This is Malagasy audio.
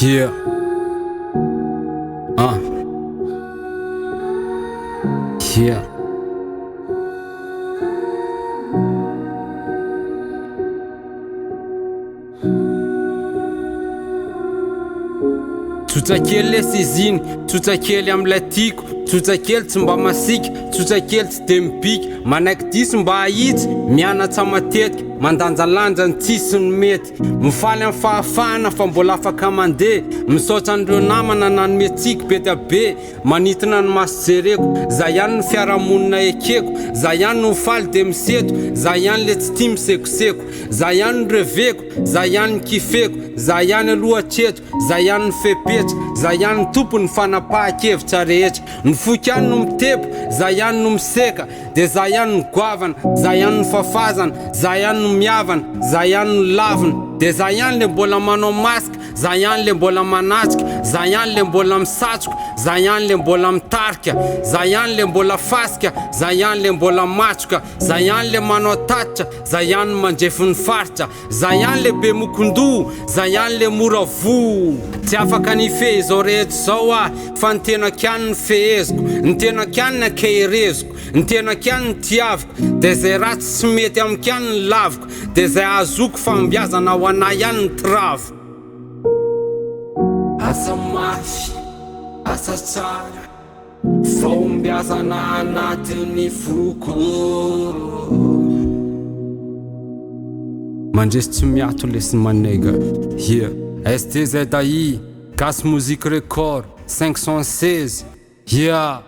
Yeah. Yeah. Tsotsakely le seziny, tsotsakely am'la tiako, tsotsakely tsy mba masika, tsotsakely tsy de mipiky, manaiky diso mba ahitsy, mianatra matetika, mandanjalanja ny tsisy ny mety, mifaly amin'ny fahafahana fa mbola afaka mandeha, misaotra an'ireo namana nanome tsika be dia be, manitina ny maso jereko, za ihany ny fiarahamonina ekeko, za ihany no mifaly de miseto, za ihany le tsy tia misekoseko, za ihany ny reveko, za ihany ny kifeko, za ihany aloha hatreto, za ihany ny fepetra, za ihany ny tompo ny fanapahan-kevitra rehetra, ny foky ihany no mitepo, za ihany no miseka, de za ihany ny goavana, za ihany ny fafazana, za ihany no miavana, za ihany no lavina, de za ihany le mbola manao masika, za ihany le mbola manatrika, za ihany le mbola misatroka, za ihany le mbola mitarika, za ihany le mbola fasika, za ihany le mbola matroka, za ihany le manao tatitra, za ihany mandrefy ny faritra, za ihany le be mokondoha, za ihany le mora vo. Tsy afaka ny fehizao rehetra zao fa ny tena kiany ny feheziko, ny tena kiany ny akehereziko, ny tena kiany ny tiaviko, de zay ratsy tsy mety amin'ny kiany ny laviko, de zay azoko fambiazana ho anahy ihany ny travo. Asa mafy, asa tsara, fombiazana anatin'ny foko. Mandresy tsy miato lesy manega. Yeah. STZAI, Casse Musique Record 516. Yeah.